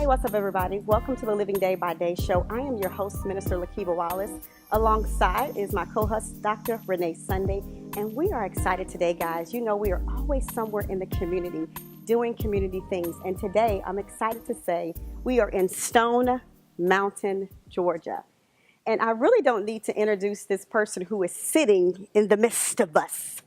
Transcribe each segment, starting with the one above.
Hey, what's up, everybody? Welcome to the Living Day by Day show. I am your host, Minister Lakiba Wallace. Alongside is my co-host, Dr. Renee Sunday, and we are excited today, guys. You know, we are always somewhere in the community doing community things, and today I'm excited to say we are in Stone Mountain, Georgia. And I really don't need to introduce this person who is sitting in the midst of us.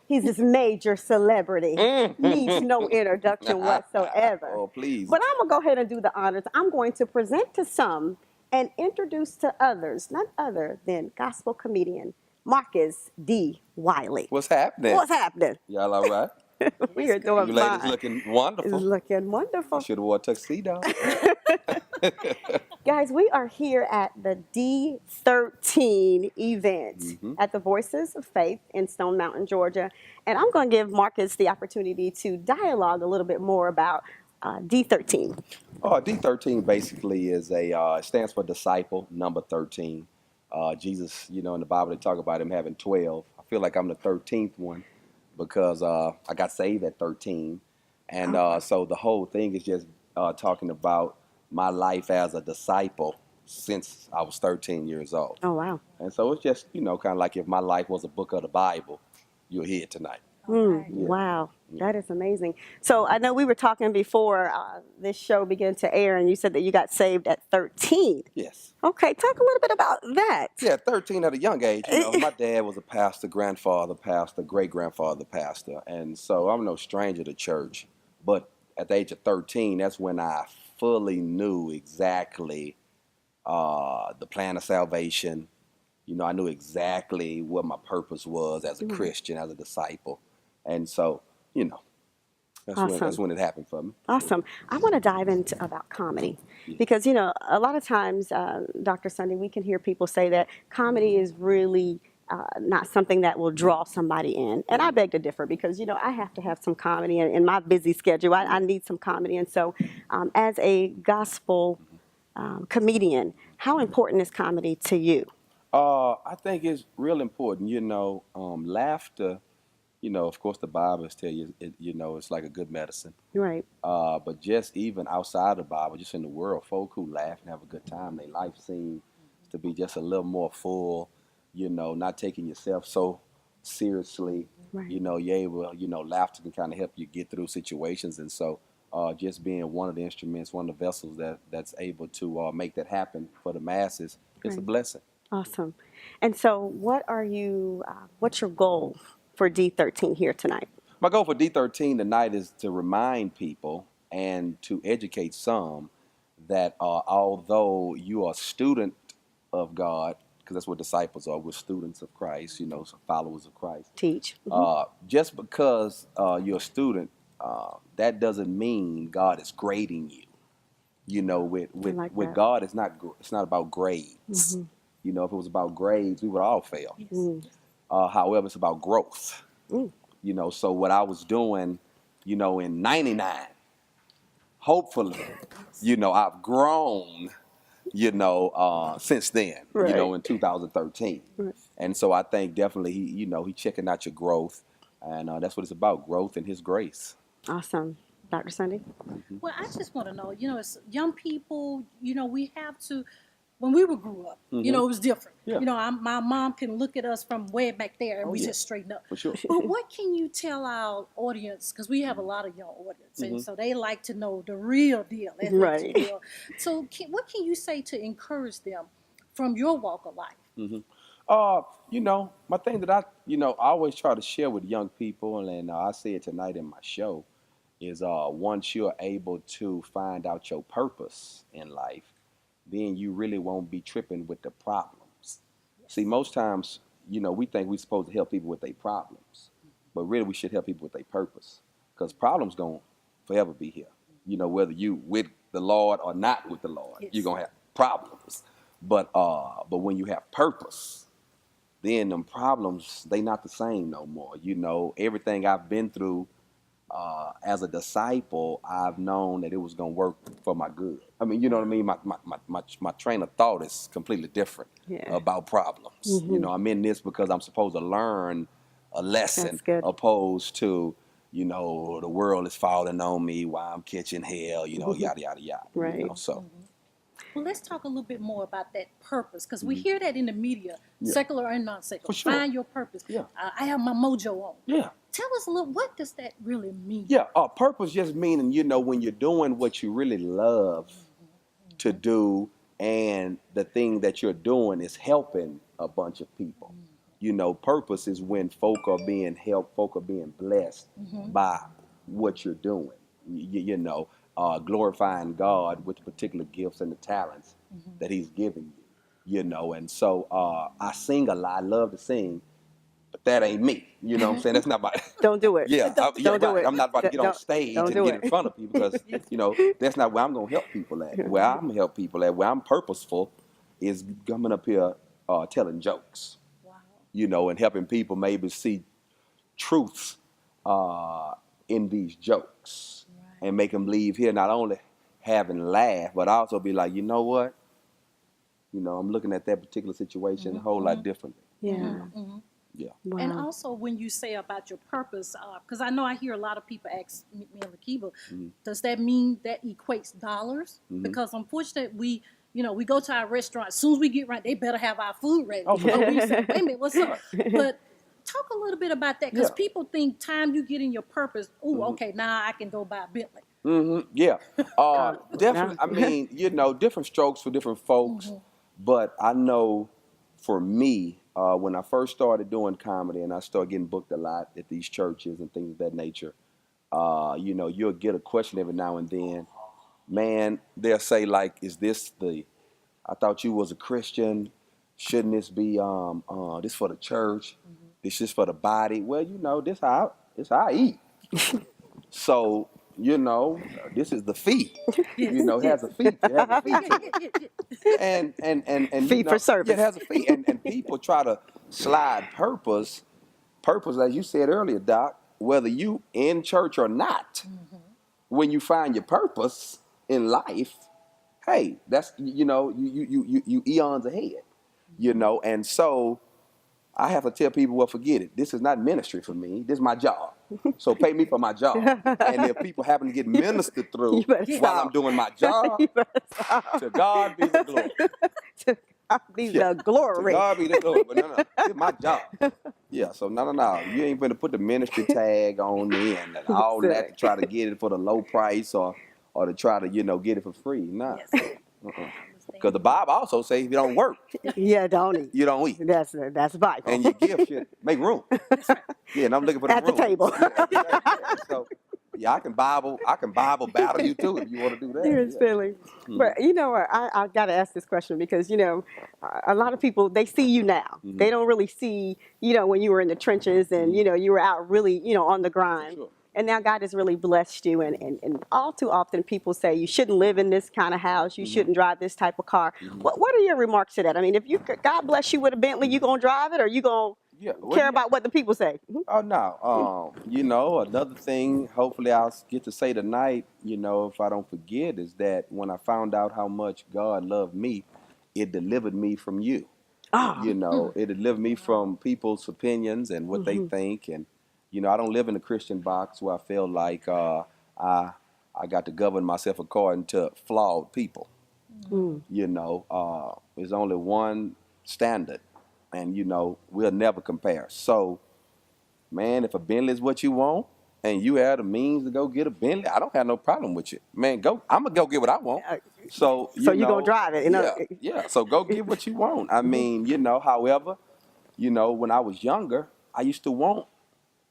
He's this major celebrity. Needs no introduction whatsoever. Oh, please. But I'm going to go ahead and do the honors. I'm going to present to some and introduce to others, none other than gospel comedian Marcus D. Willey. What's happening? What's happening? Y'all all right? We are doing You fine. ladies looking wonderful. It's looking wonderful. Should have wore a tuxedo. Guys, we are here at the D13 event at the Voices of Faith in Stone Mountain, Georgia. And I'm going to give Marcus the opportunity to dialogue a little bit more about D13. D13 basically is it stands for disciple, number 13. Jesus, in the Bible, they talk about him having 12. I feel like I'm the 13th one because I got saved at 13. And so the whole thing is just talking about my life as a disciple since I was 13 years old. Oh, wow. And so it's just, kind of like if my life was a book of the Bible, you're here tonight. Wow, that is amazing. So I know we were talking before this show began to air, and you said that you got saved at 13. Yes. Okay, talk a little bit about that. Yeah, 13 at a young age. My dad was a pastor, grandfather pastor, great-grandfather pastor, and so I'm no stranger to church. But at the age of 13, that's when I fully knew exactly the plan of salvation. I knew exactly what my purpose was as a Christian, as a disciple. And so, that's Awesome. that's when it happened for me. Awesome. I want to dive into about comedy because, a lot of times, Dr. Sunday, we can hear people say that comedy is really not something that will draw somebody in. And I beg to differ because, I have to have some comedy in my busy schedule. I need some comedy. And so as a gospel comedian, how important is comedy to you? I think it's real important. Laughter, of course, the Bible tell you, it's like a good medicine. Right. But just even outside the Bible, just in the world, folk who laugh and have a good time, their life seems to be just a little more full, not taking yourself so seriously. Right. You're able, laughter can kind of help you get through situations. And so just being one of the instruments, one of the vessels that's able to make that happen for the masses, it's a blessing. Awesome. And so what's your goal for D13 here tonight? My goal for D13 tonight is to remind people and to educate some that although you are a student of God, because that's what disciples are, we're students of Christ, followers of Christ. Teach. Just because you're a student, that doesn't mean God is grading you. With God, it's not about grades. If it was about grades, we would all fail. However, it's about growth. So what I was doing, in 99, hopefully, I've grown, since then, Right. in 2013. Right. And so I think definitely he checking out your growth. And that's what it's about, growth and his grace. Awesome. Dr. Sunday? Well, I just want to know, as young people, we have to, when we grew up, it was different. Yeah. My mom can look at us from way back there and we just straighten up. For sure. But what can you tell our audience? Because we have a lot of young audience, and so they like to know the real deal. Right. So what can you say to encourage them from your walk of life? My thing that I always try to share with young people, and I say it tonight in my show, is once you're able to find out your purpose in life, then you really won't be tripping with the problems. See, most times, we think we're supposed to help people with their problems, but really we should help people with their purpose, because problems going to forever be here. Whether you with the Lord or not with the Lord, you're going to have problems. But when you have purpose, then them problems, they not the same no more. Everything I've been through as a disciple, I've known that it was going to work for my good. I mean, you know what I mean? My train of thought is completely different about problems. I'm in this because I'm supposed to learn a lesson opposed to, you know, the world is falling on me while I'm catching hell, you know, yada, yada, yada. Right. You know, so. Well, let's talk a little bit more about that purpose, because we hear that in the media, Yeah. secular and non-secular. For sure. Find your purpose. Yeah. I have my mojo on. Yeah. Tell us a little, what does that really mean? Yeah, purpose just meaning, you know, when you're doing what you really love to do, and the thing that you're doing is helping a bunch of people. You know, purpose is when folk are being helped, folk are being blessed by what you're doing. You know, glorifying God with the particular gifts and the talents that He's giving you. You know, and so I sing a lot. I love to sing, but that ain't me. You know what I'm saying? That's not my. Don't do it. Yeah, Don't do it. I'm not about to get on stage and do get it. in front of people, because, you know, that's not where I'm going to help people at. Where I'm going to help people at, where I'm purposeful, is coming up here telling jokes, Wow. you know, and helping people maybe see truths in these jokes, Right. and make them leave here not only having laugh, but also be like, you know what? You know, I'm looking at that particular situation a whole lot differently. Yeah. Mm-hmm. Yeah. Wow. And also, when you say about your purpose, because I know I hear a lot of people ask me and Lakiba, does that mean that equates dollars? Because unfortunately, we go to our restaurant. As soon as we get right, they better have our food ready. Oh, for sure. We say, wait a minute, what's up? But talk a little bit about that, because Yeah. people think time you get in your purpose, okay, now I can go buy a Bentley. Yeah, definitely. I mean, you know, different strokes for different folks, but I know for me, when I first started doing comedy and I started getting booked a lot at these churches and things of that nature, you know, you'll get a question every now and then. Man, they'll say like, "Is this I thought you was a Christian. Shouldn't this be this for the church? This is for the body?" Well, you know, this how I eat. So, you know, this is the fee. You know, it has a fee. It has a fee to it. And Fee you know, for service. Yeah, it has a fee. And people try to slide purpose, as you said earlier, Doc, whether you in church or not, when you find your purpose in life, hey, that's, you know, you eons ahead. You know, and so I have to tell people, well, forget it. This is not ministry for me. This is my job. So pay me for my job. And if people happen to get ministered through You better while stop. I'm doing my job, You better stop. to God be the glory. To God be Yeah, the glory. To God be the glory. But no, it's my job. Yeah, so no. You ain't gonna put the ministry tag on me and all that to try to get it for the low price, or to try to, you know, get it for free. Nah. Yes. Because the Bible also says if you don't work, Yeah, don't eat. you don't eat. That's Bible. And your gift should make room. Yeah, and I'm looking for the At the room. table. Yeah, at the table. Yeah. So yeah, I can Bible battle you too if you want to do that. You're Yeah. silly. But you know what? I got to ask this question because, you know, a lot of people, they see you now. They don't really see, you know, when you were in the trenches and, you know, you were out really, you know, on the grind. Sure. And now God has really blessed you. And all too often people say you shouldn't live in this kind of house. You shouldn't drive this type of car. What are your remarks to that? I mean, if God bless you with a Bentley, you going to drive it, or you going to care about what the people say? Oh no. You know, another thing, hopefully I'll get to say tonight, you know, if I don't forget, is that when I found out how much God loved me, it delivered me from you. You know, it delivered me from people's opinions and what they think. And, you know, I don't live in a Christian box where I feel like I got to govern myself according to flawed people. You know, there's only one standard, and, you know, we'll never compare. So, man, if a Bentley is what you want and you have the means to go get a Bentley, I don't have no problem with you. Man, go. I'm going to go get what I want. So you're know, going to drive it. You know? Yeah. So go get what you want. I mean, you know, however, you know, when I was younger, I used to want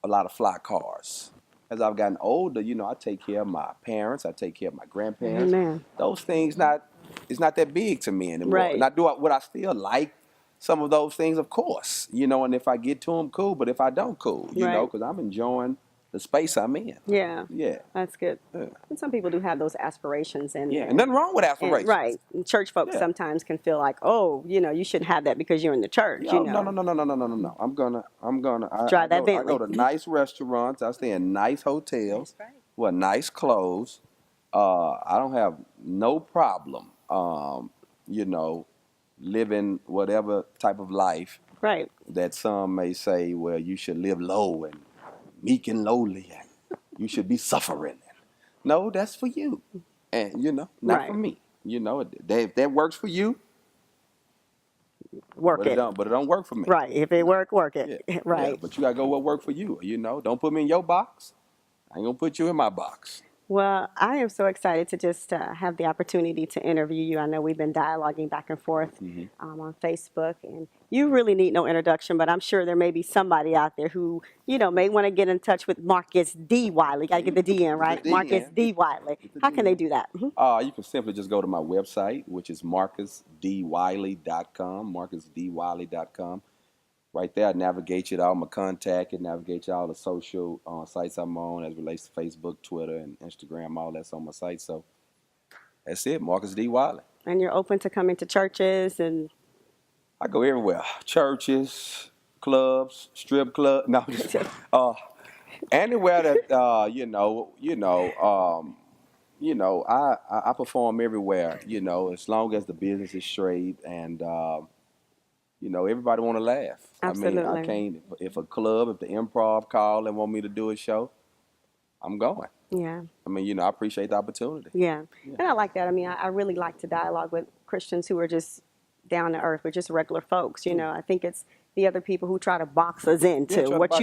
a lot of fly cars. As I've gotten older, you know, I take care of my parents. I take care of my grandparents. Amen. Those things it's not that big to me anymore. Right. And would I still like some of those things? Of course. You know, and if I get to them, cool. But if I don't, cool. You know, because I'm enjoying the space I'm in. Yeah. Yeah. That's good. Yeah. And some people do have those aspirations. And nothing wrong with aspirations. Right. And church folks sometimes can feel like, oh, you know, you shouldn't have that because you're in the church. No, you know? No. I'm gonna Drive that Bentley. I go to nice restaurants. I stay in nice hotels. That's right. With nice clothes. I don't have no problem, you know, living whatever type of life Right. that some may say, well, you should live low and meek and lowly. You should be suffering. No, that's for you. And, not for Right. me. If that works for you, Work but it it. don't work for me. Right. If it work it. Yeah. Yeah, Right. but you got to go what work for you. Don't put me in your box. I ain't going to put you in my box. Well, I am so excited to just have the opportunity to interview you. I know we've been dialoguing back and forth on Facebook, and you really need no introduction, but I'm sure there may be somebody out there who, may want to get in touch with Marcus D. Wiley. Got to get the D in, right? The D Marcus in. D. Wiley. Get the How D can they in. do that? You can simply just go to my website, which is marcusdwiley.com, marcusdwiley.com. Right there, I navigate you to all my contact and navigate you to all the social sites I'm on as relates to Facebook, Twitter, and Instagram. All that's on my site. So that's it, Marcus D. Wiley. And you're open to coming to churches and I go everywhere: churches, clubs, strip club. No, just, anywhere that I perform everywhere. As long as the business is straight and. Everybody want to laugh. Absolutely. I mean, I can't. If a club, if the improv call and want me to do a show, I'm going. yeah. I mean, I appreciate the opportunity. Yeah. And I like that. I mean, I really like to dialogue with Christians who are just down to earth, with just regular folks. I think it's the other people who try to box us into what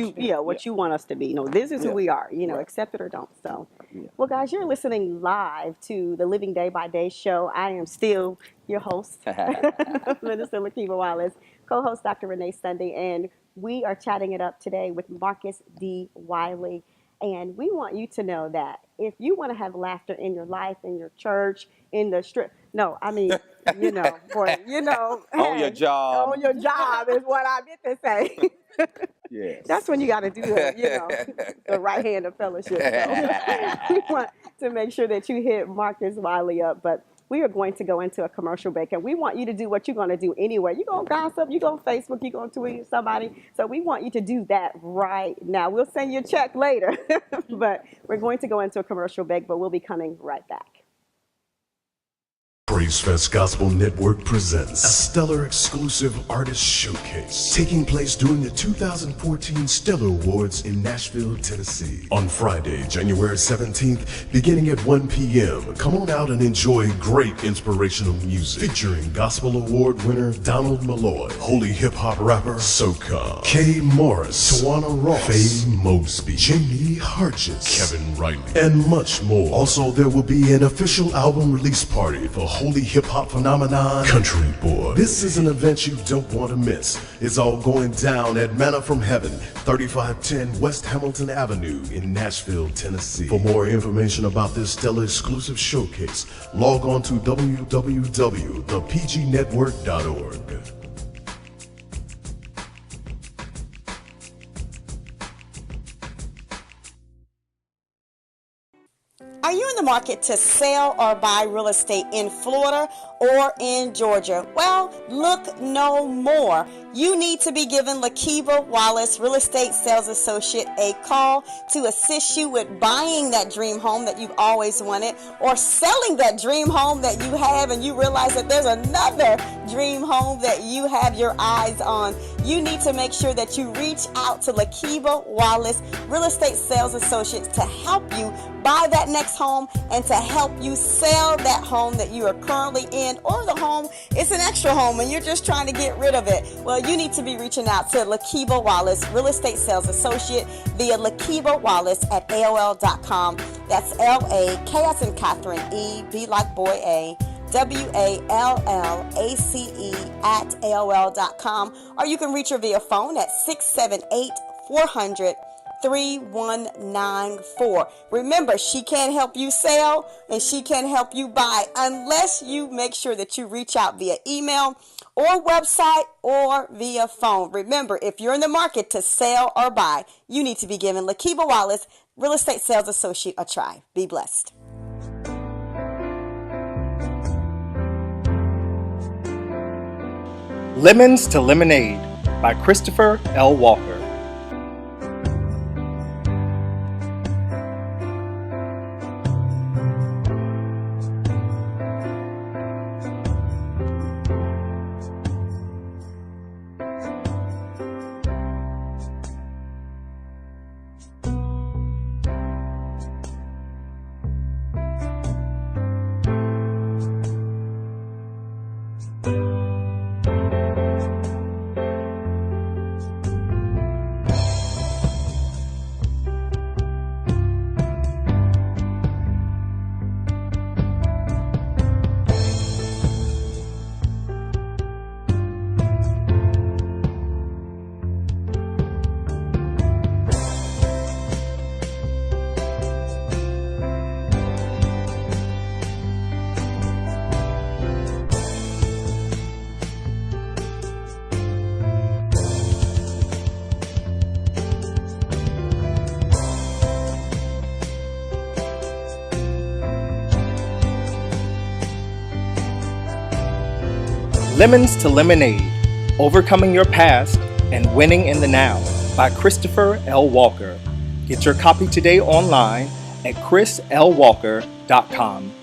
you want us to be. This is who we are, Right. accept it or don't. So, Yeah. well, guys, you're listening live to the Living Day by Day show. I am still your host, Minister Lakiva Wallace, co-host Dr. Renee Sunday, and we are chatting it up today with Marcus D. Wiley. And we want you to know that if you want to have laughter in your life, in your church, in the strip, on hey, your job. on your job is what I meant to say. Yes. That's when you got to do the right hand of fellowship. So we want to make sure that you hit Marcus Wiley up, but we are going to go into a commercial break, and we want you to do what you're going to do anyway. You're going to gossip, you're going to Facebook, you're going to tweet somebody. So we want you to do that right now. We'll send you a check later, but we're going to go into a commercial break, but we'll be coming right back. Praise Fest Gospel Network presents a stellar exclusive artist showcase taking place during the 2014 Stellar Awards in Nashville, Tennessee. On Friday, January 17th, beginning at 1 p.m., come on out and enjoy great inspirational music featuring Gospel Award winner Donald Malloy, holy hip-hop rapper Soka, Kay Morris, Tawana Ross, Faye Mosby, Jamie Harges, Kevin Riley, and much more. Also, there will be an official album release party for holy hip-hop phenomenon Country Boy. This is an event you don't want to miss. It's all going down at Manna from Heaven, 3510 West Hamilton Avenue in Nashville, Tennessee. For more information about this stellar exclusive showcase, log on to www.thepgnetwork.org. Are you in the market to sell or buy real estate in Florida or in Georgia? Well, look no more. You need to be giving Lakiva Wallace, Real Estate Sales Associate, a call to assist you with buying that dream home that you've always wanted, or selling that dream home that you have and you realize that there's another dream home that you have your eyes on. You need to make sure that you reach out to Lakiva Wallace, Real Estate Sales Associates, to help you buy that next home and to help you sell that home that you are currently in, or the home, it's an extra home and you're just trying to get rid of it. Well, you need to be reaching out to Lakiva Wallace, Real Estate Sales Associate, via Lakiva Wallace at AOL.com. That's L-A-K as in Catherine, E, B like boy A, WALLACE at AOL.com. Or you can reach her via phone at 678-400-3194. Remember, she can't help you sell and she can't help you buy unless you make sure that you reach out via email or website or via phone. Remember, if you're in the market to sell or buy, you need to be giving Lakiva Wallace, Real Estate Sales Associate, a try. Be blessed. Lemons to Lemonade by Christopher L. Walker. Lemons to Lemonade, Overcoming Your Past and Winning in the Now by Christopher L. Walker. Get your copy today online at chrislwalker.com.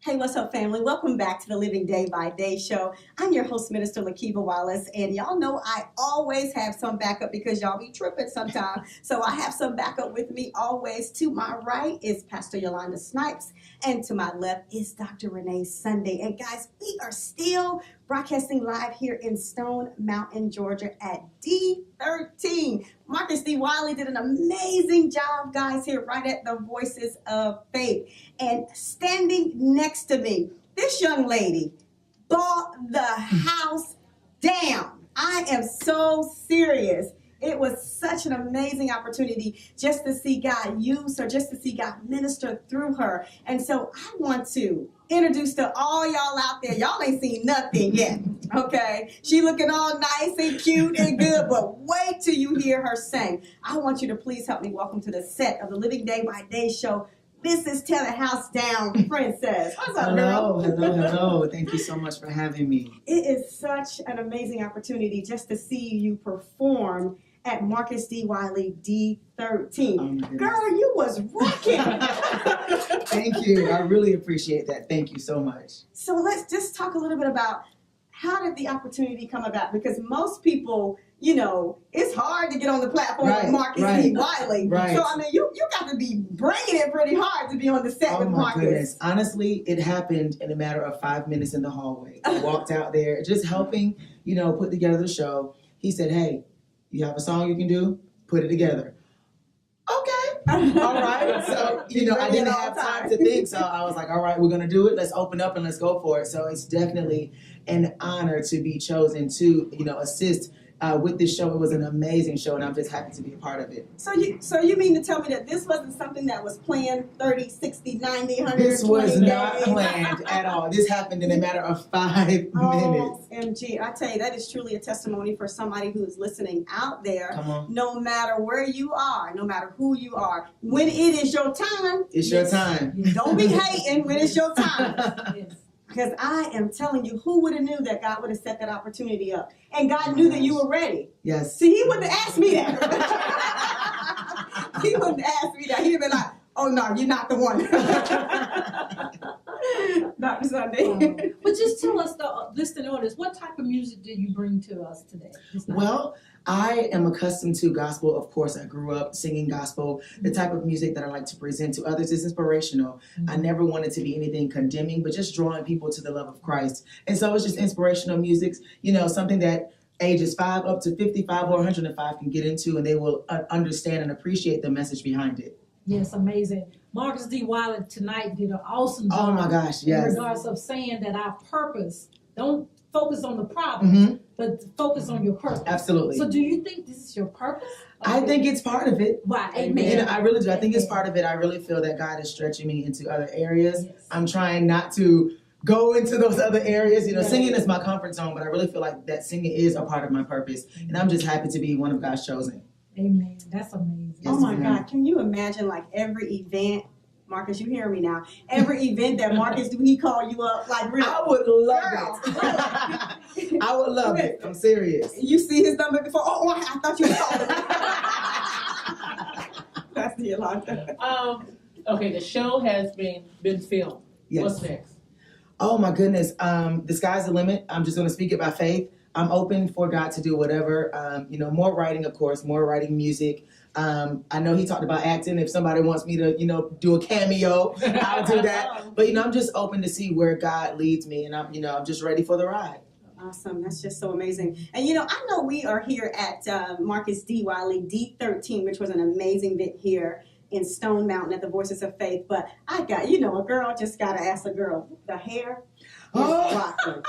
Hey, what's up, family? Welcome back to the Living Day by Day show. I'm your host, Minister Lakiva Wallace, and y'all know I always have some backup because y'all be tripping sometimes. So I have some backup with me always. To my right is Pastor Yolanda Snipes, and to my left is Dr. Renee Sunday. And guys, we are still broadcasting live here in Stone Mountain, Georgia at D13. Marcus D. Willey did an amazing job, guys, here right at the Voices of Faith. And standing next to me, this young lady bought the house down. I am so serious. It was such an amazing opportunity just to see God use her, just to see God minister through her. And so I want to introduce to all y'all out there. Y'all ain't seen nothing yet, okay? She looking all nice and cute and good, but wait till you hear her sing. I want you to please help me welcome to the set of the Living Day by Day show, Mrs. Tear the House Down Princess. What's up, girl? Hello. Thank you so much for having me. It is such an amazing opportunity just to see you perform at Marcus D. Willey D13. Girl, you was rocking. Thank you. I really appreciate that. Thank you so much. So let's just talk a little bit about how did the opportunity come about? Because most people, you know, it's hard to get on the platform with Marcus D. Willey. Right. So, I mean, you got to be bringing it pretty hard to be on the set with Marcus. Goodness. Honestly, it happened in a matter of 5 minutes in the hallway. I walked out there just helping, put together the show. He said, hey, you have a song you can do? Put it together. Okay. All right. So, I didn't have time to think. So I was like, all right, we're going to do it. Let's open up and let's go for it. So it's definitely an honor to be chosen to, assist with this show. It was an amazing show, and I'm just happy to be a part of it. So you mean to tell me that this wasn't something that was planned 30, 60, 90, 100, This was 20 not days? planned at all. This happened in a matter of 5 minutes. OMG, I tell you, that is truly a testimony for somebody who is listening out there. Come on. No matter where you are, no matter who you are, when it is your time. It's your time. Don't be hating when it's your time. Yes. Because I am telling you, who would have knew that God would have set that opportunity up? And God knew that you were ready. Yes. See, he wouldn't have asked me that. He wouldn't have asked me that. He'd have been like, oh, no, you're not the one. Dr. Sunday. But just tell us, the listening audience, what type of music did you bring to us today? Well, I am accustomed to gospel. Of course, I grew up singing gospel. The type of music that I like to present to others is inspirational. I never wanted to be anything condemning, but just drawing people to the love of Christ. And so it's just inspirational music, something that ages 5 up to 55 or 105 can get into, and they will understand and appreciate the message behind it. Yes, amazing. Marcus D. Willey tonight did an awesome job. Oh my gosh, yes. In regards of saying that our purpose, don't focus on the problems, but focus on your purpose. Absolutely. So do you think this is your purpose? I think it's part of it. Why? Amen. I really do. I think it's part of it. I really feel that God is stretching me into other areas. Yes. I'm trying not to go into those other areas. Singing is my comfort zone, but I really feel like that singing is a part of my purpose. And I'm just happy to be one of God's chosen. Amen. That's amazing. Oh my God. Can you imagine like every event, Marcus, you hear me now, every event that Marcus do, he call you up like really? I would love it. I would love it. I'm serious. You see his number before? Oh, I thought you were calling. That's the Yolanda. Okay, the show has been filmed. Yes. What's next? Oh my goodness. The sky's the limit. I'm just going to speak it by faith. I'm open for God to do whatever. More writing, of course, more writing music. I know he talked about acting. If somebody wants me to, do a cameo, I'll do that. But, I'm just open to see where God leads me, and I'm just ready for the ride. Awesome. That's just so amazing. And, I know we are here at Marcus D. Willey D13, which was an amazing event here in Stone Mountain at the Voices of Faith. But I got, a girl just got to ask a girl, the hair is rocking.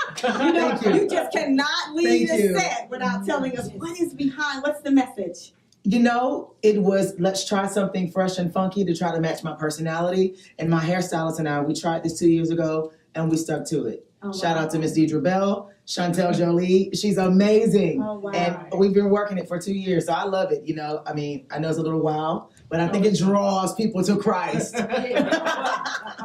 You just cannot leave the set without telling us what is behind, what's the message? It was, let's try something fresh and funky to try to match my personality. And my hairstylist and I, we tried this 2 years ago, and we stuck to it. Oh, Shout wow. out to Miss Deidre Bell, Chantel Jolie. She's amazing. Oh, wow. And we've been working it for 2 years, so I love it. You know, I mean, I know it's a little wild, but I think it draws people to Christ.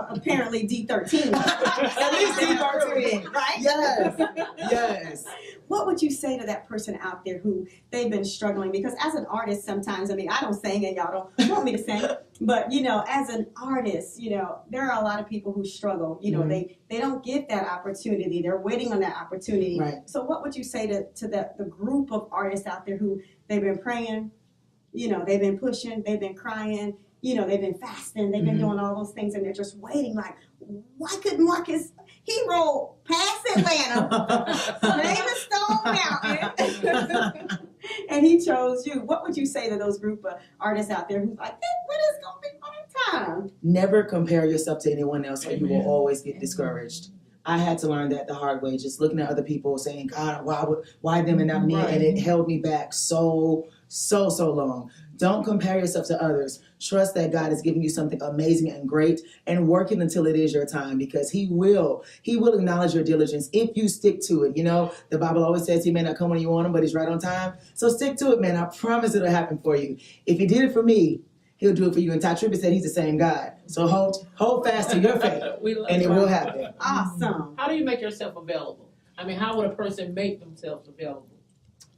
Apparently D13. At least D13. Right? Yes. Yes. What would you say to that person out there who they've been struggling? Because as an artist, sometimes, I mean, I don't sing and y'all don't want me to sing, but, you know, as an artist, you know, there are a lot of people who struggle. You know, they don't get that opportunity. They're waiting on that opportunity. Right. So what would you say to the group of artists out there who they've been praying, you know, they've been pushing, they've been crying, you know, they've been fasting, they've been doing all those things, and they're just waiting like, why couldn't Marcus, he rolled past Atlanta, made the Stone Mountain, and he chose you. What would you say to those group of artists out there who's like, when is going to be my time? Never compare yourself to anyone else, or you will always get discouraged. I had to learn that the hard way, just looking at other people saying, God, why them and not me? Right. And it held me back so long. Don't compare yourself to others. Trust that God is giving you something amazing and great, and work it until it is your time, because He will acknowledge your diligence if you stick to it. You know, the Bible always says He may not come when you want Him, but He's right on time. So stick to it, man. I promise it'll happen for you. If He did it for me, He'll do it for you. And Ty Tribbett said He's the same God. So hold fast to your faith, and it will happen. Awesome. How do you make yourself available? I mean, how would a person make themselves available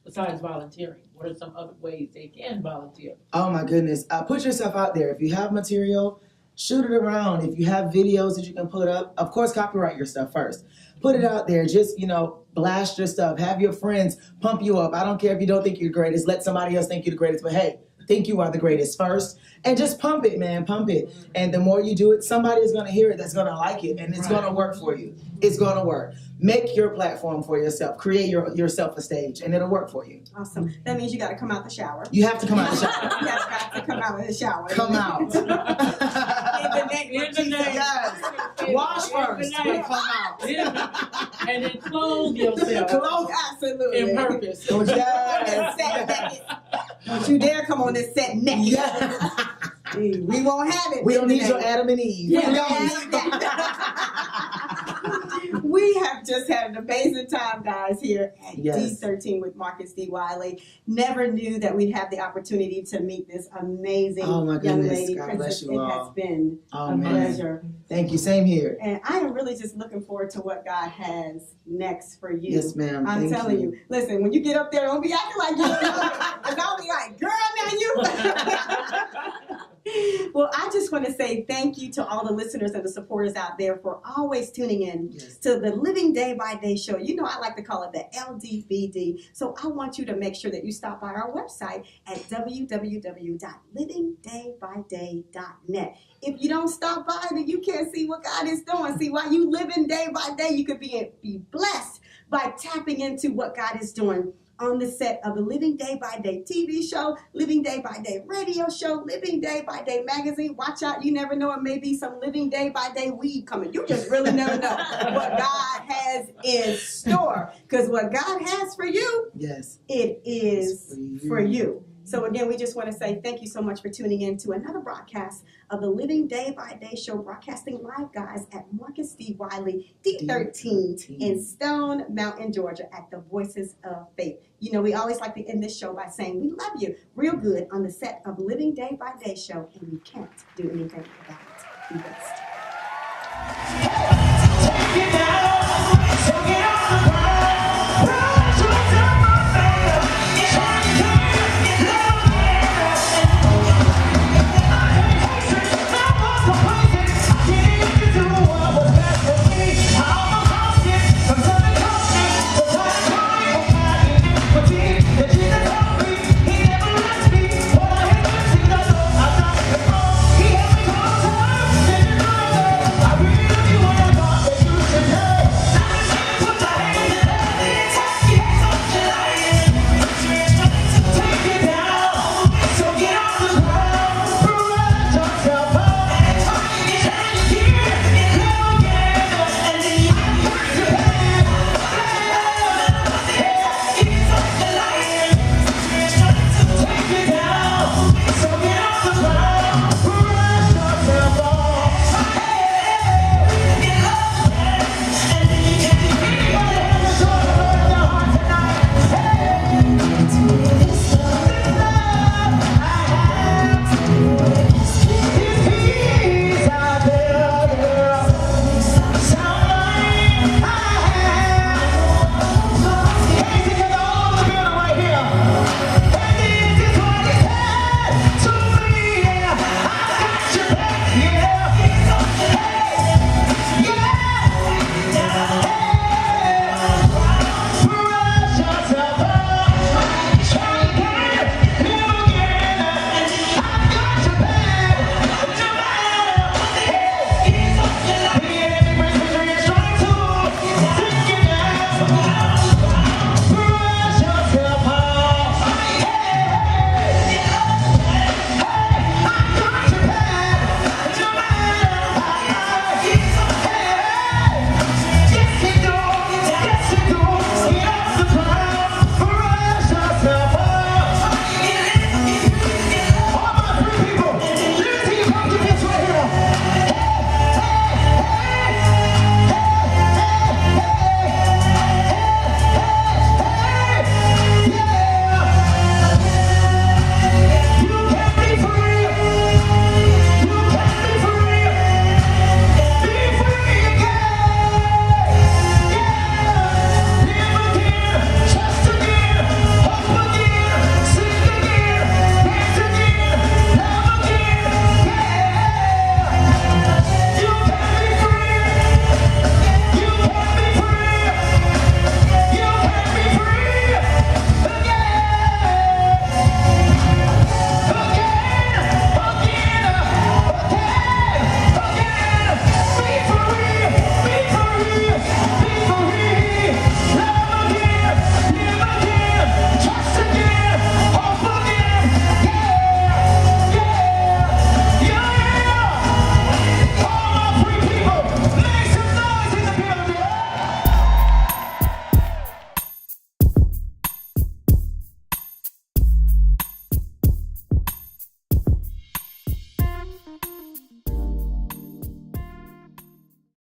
besides volunteering? What are some other ways they can volunteer? Oh my goodness. Put yourself out there. If you have material, shoot it around. If you have videos that you can put up, of course, copyright your stuff first. Put it out there. Just, you know, blast your stuff. Have your friends pump you up. I don't care if you don't think you're the greatest. Let somebody else think you're the greatest. But hey, think you are the greatest first. And just pump it, man. Pump it. And the more you do it, somebody is going to hear it that's going to like it. And it's going to work for you. It's going to work. Make your platform for yourself. Create yourself a stage, and it'll work for you. Awesome. That means you got to come out the shower. You have to come out the shower. You have got to come out of the shower. Come out. In the name of Jesus. Yes. Wash first. name. Come out. Yeah. And then clothe yourself Clothe. Absolutely. in purpose. Yes. Set naked. Don't you dare come on this set naked. Yeah. We won't have it. We don't need today. your Adam and Eve. We We don't don't. have that. We have just had an amazing time, guys, here at Yes. D13 with Marcus D. Wiley. Never knew that we'd have the opportunity to meet this amazing Oh, my young goodness. lady. God Princess, bless you it all. has been Oh, a man. pleasure. Thank you. Same here. And I am really just looking forward to what God has next for you. Yes, ma'am. I'm Thank telling you. Listen, when you get up there, don't be acting like you don't know. And I'll be like, girl, now you. Well, I just want to say thank you to all the listeners and the supporters out there for always tuning in Yes. to the Living Day by Day show. You know, I like to call it the LDBD. So I want you to make sure that you stop by our website at www.livingdaybyday.net. If you don't stop by, then you can't see what God is doing. See, while you living day by day, you could be blessed by tapping into what God is doing on the set of the Living Day by Day TV show, Living Day by Day radio show, Living Day by Day magazine. Watch out, you never know, it may be some Living Day by Day weed coming. You just really never know what God has in store. Because what God has for you, Yes. it is It's for you. So again, we just want to say thank you so much for tuning in to another broadcast of the Living Day by Day show, broadcasting live, guys, at Marcus D. Wiley, D13 in Stone Mountain, Georgia, at the Voices of Faith. You know, we always like to end this show by saying we love you real good on the set of Living Day by Day show, and you can't do anything about it. Be blessed.